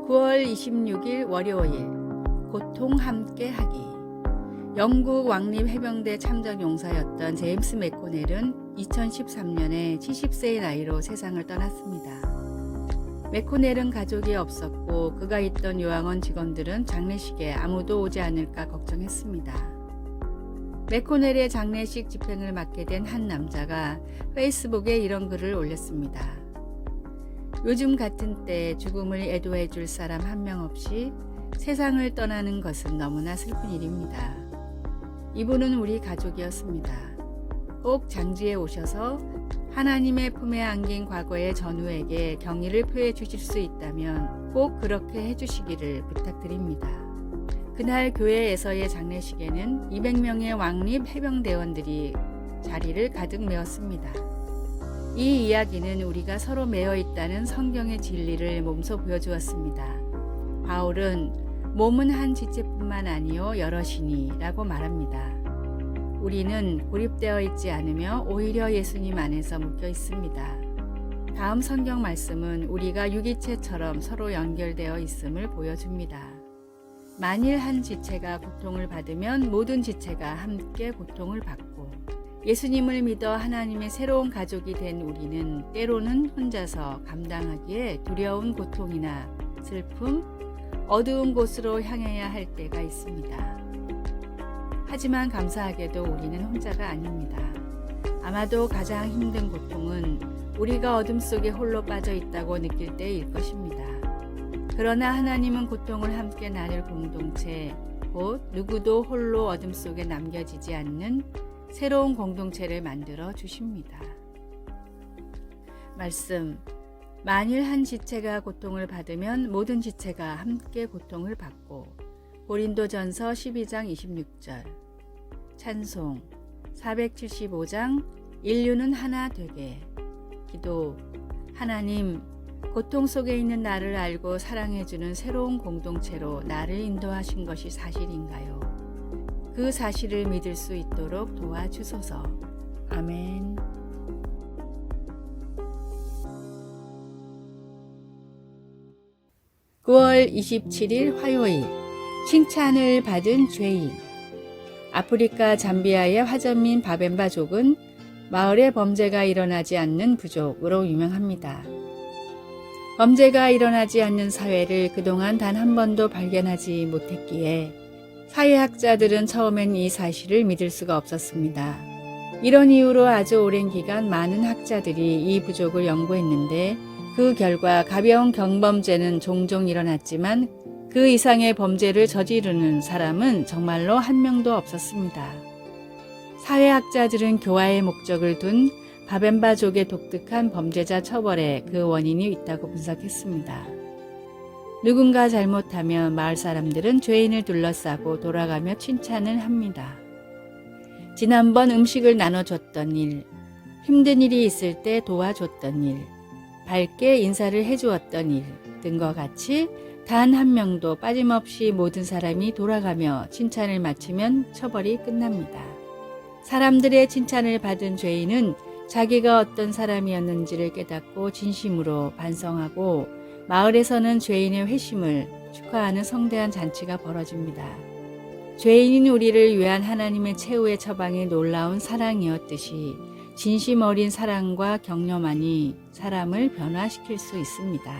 9월 26일 월요일 고통 함께 하기. 영국 왕립 해병대 참전 용사였던 제임스 맥코넬은 2013년에 70세의 나이로 세상을 떠났습니다. 맥코넬은 가족이 없었고 그가 있던 요양원 직원들은 장례식에 아무도 오지 않을까 걱정했습니다. 맥코넬의 장례식 집행을 맡게 된 한 남자가 페이스북에 이런 글을 올렸습니다. 요즘 같은 때 죽음을 애도해 줄 사람 한 명 없이 세상을 떠나는 것은 너무나 슬픈 일입니다. 이분은 우리 가족이었습니다. 꼭 장지에 오셔서 하나님의 품에 안긴 과거의 전우에게 경의를 표해 주실 수 있다면 꼭 그렇게 해주시기를 부탁드립니다. 그날 교회에서의 장례식에는 200명의 왕립 해병대원들이 자리를 가득 메웠습니다. 이 이야기는 우리가 서로 매여 있다는 성경의 진리를 몸소 보여주었습니다. 바울은 몸은 한 지체뿐만 아니요 여럿이니 라고 말합니다. 우리는 고립되어 있지 않으며 오히려 예수님 안에서 묶여 있습니다. 다음 성경 말씀은 우리가 유기체처럼 서로 연결되어 있음을 보여줍니다. 만일 한 지체가 고통을 받으면 모든 지체가 함께 고통을 받고 예수님을 믿어 하나님의 새로운 가족이 된 우리는 때로는 혼자서 감당하기에 두려운 고통이나 슬픔, 어두운 곳으로 향해야 할 때가 있습니다. 하지만 감사하게도 우리는 혼자가 아닙니다. 아마도 가장 힘든 고통은 우리가 어둠 속에 홀로 빠져 있다고 느낄 때일 것입니다. 그러나 하나님은 고통을 함께 나눌 공동체, 곧 누구도 홀로 어둠 속에 남겨지지 않는 새로운 공동체를 만들어 주십니다. 말씀. 만일 한 지체가 고통을 받으면 모든 지체가 함께 고통을 받고. 고린도전서 12장 26절. 찬송 475장 인류는 하나 되게. 기도. 하나님, 고통 속에 있는 나를 알고 사랑해주는 새로운 공동체로 나를 인도하신 것이 사실인가요? 그 사실을 믿을 수 있도록 도와주소서. 아멘. (9월 27일) 화요일. 칭찬을 받은 죄인. 아프리카 잠비아의 화전민 바벤바족은 마을에 범죄가 일어나지 않는 부족으로 유명합니다. 범죄가 일어나지 않는 사회를 그동안 단 한 번도 발견하지 못했기에 사회학자들은 처음엔 이 사실을 믿을 수가 없었습니다. 이런 이유로 아주 오랜 기간 많은 학자들이 이 부족을 연구했는데 그 결과 가벼운 경범죄는 종종 일어났지만 그 이상의 범죄를 저지르는 사람은 정말로 한 명도 없었습니다. 사회학자들은 교화의 목적을 둔 바벤바족의 독특한 범죄자 처벌에 그 원인이 있다고 분석했습니다. 누군가 잘못하면 마을 사람들은 죄인을 둘러싸고 돌아가며 칭찬을 합니다. 지난번 음식을 나눠줬던 일, 힘든 일이 있을 때 도와줬던 일, 밝게 인사를 해주었던 일 등과 같이 단 한 명도 빠짐없이 모든 사람이 돌아가며 칭찬을 마치면 처벌이 끝납니다. 사람들의 칭찬을 받은 죄인은 자기가 어떤 사람이었는지를 깨닫고 진심으로 반성하고 마을에서는 죄인의 회심을 축하하는 성대한 잔치가 벌어집니다. 죄인인 우리를 위한 하나님의 최후의 처방이 놀라운 사랑이었듯이 진심 어린 사랑과 격려만이 사람을 변화시킬 수 있습니다.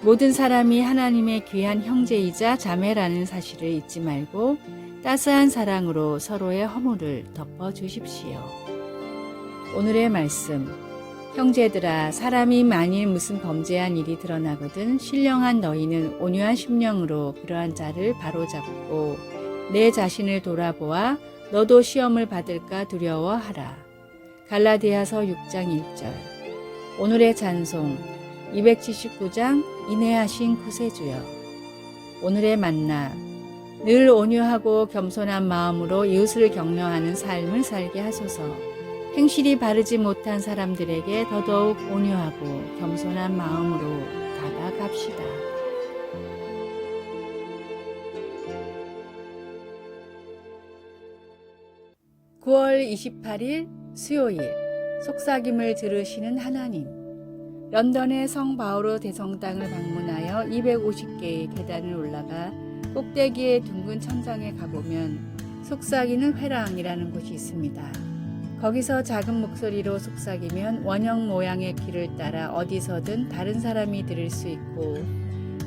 모든 사람이 하나님의 귀한 형제이자 자매라는 사실을 잊지 말고 따스한 사랑으로 서로의 허물을 덮어주십시오. 오늘의 말씀. 형제들아, 사람이 만일 무슨 범죄한 일이 드러나거든 신령한 너희는 온유한 심령으로 그러한 자를 바로잡고 내 자신을 돌아보아 너도 시험을 받을까 두려워하라. 갈라디아서 6장 1절. 오늘의 찬송 279장 인내하신 구세주여. 오늘의 만나. 늘 온유하고 겸손한 마음으로 이웃을 격려하는 삶을 살게 하소서. 행실이 바르지 못한 사람들에게 더더욱 온유하고 겸손한 마음으로 다가갑시다. 9월 28일 수요일. 속삭임을 들으시는 하나님. 런던의 성 바오로 대성당을 방문하여 250개의 계단을 올라가 꼭대기의 둥근 천장에 가보면 속삭이는 회랑이라는 곳이 있습니다. 거기서 작은 목소리로 속삭이면 원형 모양의 귀를 따라 어디서든 다른 사람이 들을 수 있고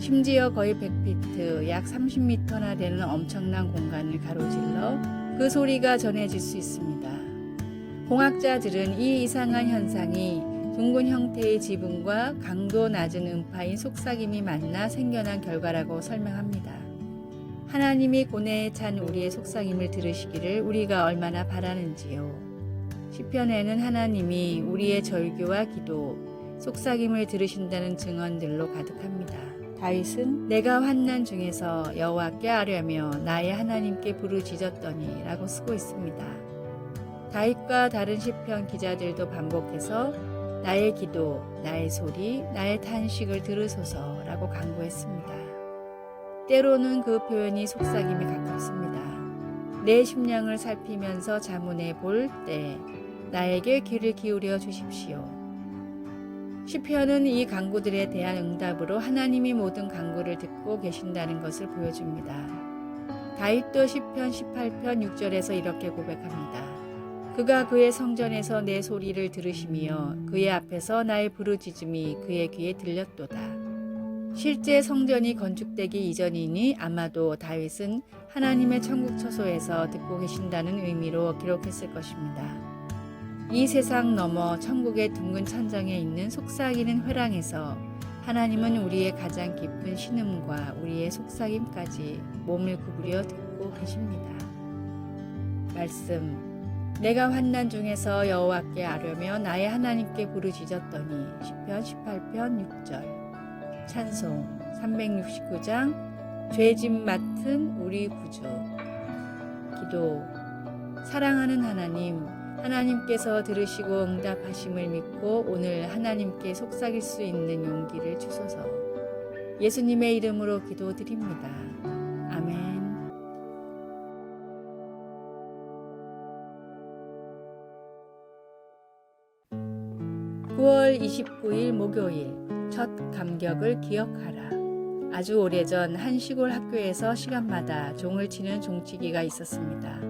심지어 거의 100피트, 약 30m나 되는 엄청난 공간을 가로질러 그 소리가 전해질 수 있습니다. 공학자들은 이 이상한 현상이 둥근 형태의 지붕과 강도 낮은 음파인 속삭임이 만나 생겨난 결과라고 설명합니다. 하나님이 고뇌에 찬 우리의 속삭임을 들으시기를 우리가 얼마나 바라는지요. 시편에는 하나님이 우리의 절규와 기도, 속삭임을 들으신다는 증언들로 가득합니다. 다윗은 내가 환난 중에서 여호와께 아뢰며 나의 하나님께 부르짖었더니 라고 쓰고 있습니다. 다윗과 다른 시편 기자들도 반복해서 나의 기도, 나의 소리, 나의 탄식을 들으소서 라고 간구했습니다. 때로는 그 표현이 속삭임에 가깝습니다. 내 심령을 살피면서 자문해 볼 때 나에게 귀를 기울여 주십시오. 시편은 이 간구들에 대한 응답으로 하나님이 모든 간구를 듣고 계신다는 것을 보여줍니다. 다윗도 시편 18편 6절에서 이렇게 고백합니다. 그가 그의 성전에서 내 소리를 들으시며 그의 앞에서 나의 부르짖음이 그의 귀에 들렸도다. 실제 성전이 건축되기 이전이니 아마도 다윗은 하나님의 천국 처소에서 듣고 계신다는 의미로 기록했을 것입니다. 이 세상 너머 천국의 둥근 천장에 있는 속삭이는 회랑에서 하나님은 우리의 가장 깊은 신음과 우리의 속삭임까지 몸을 구부려 듣고 계십니다. 말씀. 내가 환난 중에서 여호와께 아뢰며 나의 하나님께 부르짖었더니 시편 18편 6절. 찬송 369장 죄짐 맡은 우리 구주. 기도. 사랑하는 하나님, 하나님께서 들으시고 응답하심을 믿고 오늘 하나님께 속삭일 수 있는 용기를 주소서. 예수님의 이름으로 기도드립니다. 아멘. 9월 29일 목요일 첫 감격을 기억하라. 아주 오래전 한 시골 학교에서 시간마다 종을 치는 종치기가 있었습니다.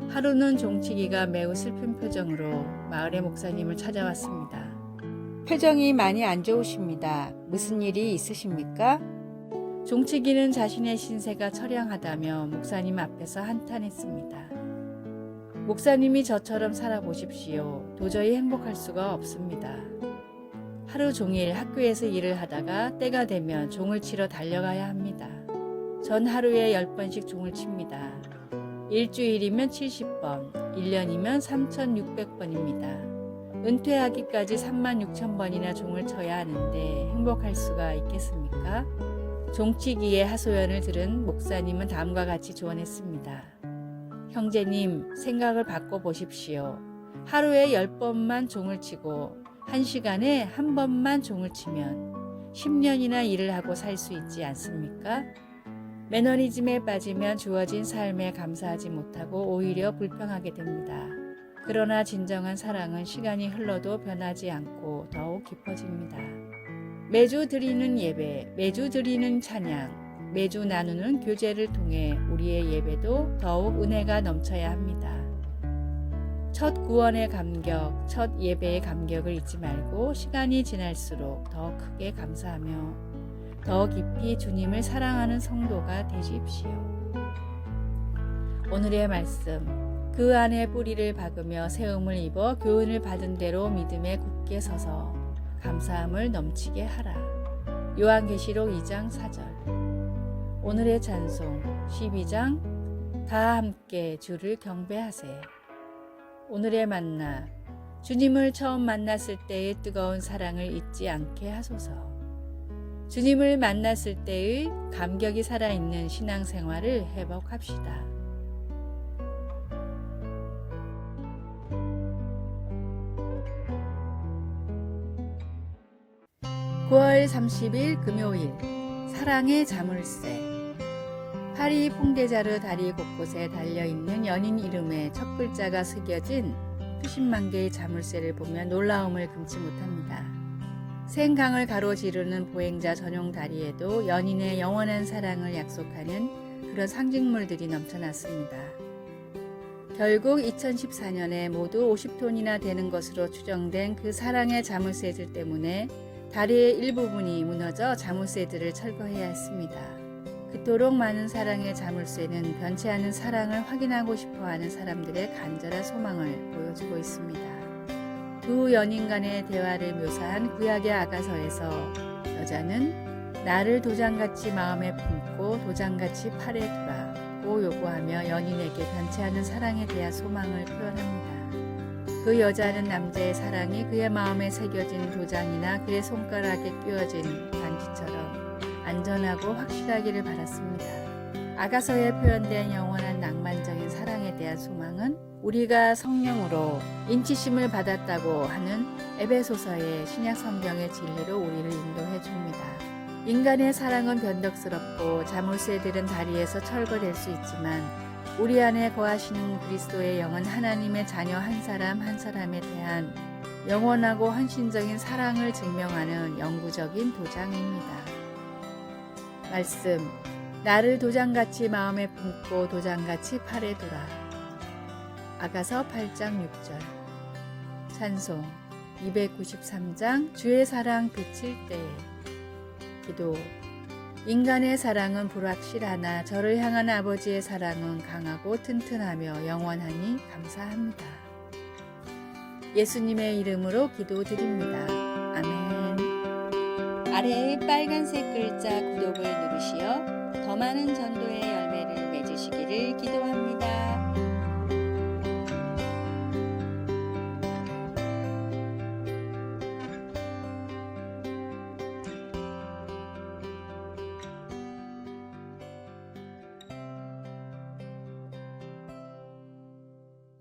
하루는 종치기가 매우 슬픈 표정으로 마을의 목사님을 찾아왔습니다. 표정이 많이 안 좋으십니다. 무슨 일이 있으십니까? 종치기는 자신의 신세가 처량하다며 목사님 앞에서 한탄했습니다. 목사님이 저처럼 살아보십시오. 도저히 행복할 수가 없습니다. 하루 종일 학교에서 일을 하다가 때가 되면 종을 치러 달려가야 합니다. 전 하루에 10번씩 종을 칩니다. 일주일이면 70번, 1년이면 3,600번입니다. 은퇴하기까지 36,000번이나 종을 쳐야 하는데 행복할 수가 있겠습니까? 종치기의 하소연을 들은 목사님은 다음과 같이 조언했습니다. 형제님, 생각을 바꿔보십시오. 하루에 10번만 종을 치고 1시간에 한 번만 종을 치면 10년이나 일을 하고 살 수 있지 않습니까? 매너리즘에 빠지면 주어진 삶에 감사하지 못하고 오히려 불평하게 됩니다. 그러나 진정한 사랑은 시간이 흘러도 변하지 않고 더욱 깊어집니다. 매주 드리는 예배, 매주 드리는 찬양, 매주 나누는 교제를 통해 우리의 예배도 더욱 은혜가 넘쳐야 합니다. 첫 구원의 감격, 첫 예배의 감격을 잊지 말고 시간이 지날수록 더 크게 감사하며 더 깊이 주님을 사랑하는 성도가 되십시오. 오늘의 말씀. 그 안에 뿌리를 박으며 세움을 입어 교훈을 받은 대로 믿음에 굳게 서서 감사함을 넘치게 하라. 요한계시록 2장 4절. 오늘의 찬송 12장 다 함께 주를 경배하세. 오늘의 만나. 주님을 처음 만났을 때의 뜨거운 사랑을 잊지 않게 하소서. 주님을 만났을 때의 감격이 살아있는 신앙생활을 회복합시다. 9월 30일 금요일 사랑의 자물쇠. 파리 퐁데자르 다리 곳곳에 달려있는 연인 이름의 첫 글자가 새겨진 수십만 개의 자물쇠를 보면 놀라움을 금치 못합니다. 생강을 가로지르는 보행자 전용 다리에도 연인의 영원한 사랑을 약속하는 그런 상징물들이 넘쳐났습니다. 결국 2014년에 모두 50톤이나 되는 것으로 추정된 그 사랑의 자물쇠들 때문에 다리의 일부분이 무너져 자물쇠들을 철거해야 했습니다. 그토록 많은 사랑의 자물쇠는 변치 않은 사랑을 확인하고 싶어하는 사람들의 간절한 소망을 보여주고 있습니다. 두 연인 간의 대화를 묘사한 구약의 아가서에서 여자는 나를 도장같이 마음에 품고 도장같이 팔에 두라고 요구하며 연인에게 변치 않은 사랑에 대한 소망을 표현합니다. 그 여자는 남자의 사랑이 그의 마음에 새겨진 도장이나 그의 손가락에 끼워진 반지처럼 안전하고 확실하기를 바랐습니다. 아가서에 표현된 영원한 낭만적인 사랑에 대한 소망은 우리가 성령으로 인치심을 받았다고 하는 에베소서의 신약 성경의 진리로 우리를 인도해 줍니다. 인간의 사랑은 변덕스럽고 자물쇠들은 다리에서 철거될 수 있지만 우리 안에 거하시는 그리스도의 영은 하나님의 자녀 한 사람 한 사람에 대한 영원하고 헌신적인 사랑을 증명하는 영구적인 도장입니다. 말씀, 나를 도장같이 마음에 품고 도장같이 팔에 두라. 아가서 8장 6절. 찬송 293장 주의 사랑 비칠 때에. 기도, 인간의 사랑은 불확실하나 저를 향한 아버지의 사랑은 강하고 튼튼하며 영원하니 감사합니다. 예수님의 이름으로 기도드립니다. 아멘. 아래의 빨간색 글자 구독을 누르시어 더 많은 전도의 열매를 맺으시기를 기도합니다.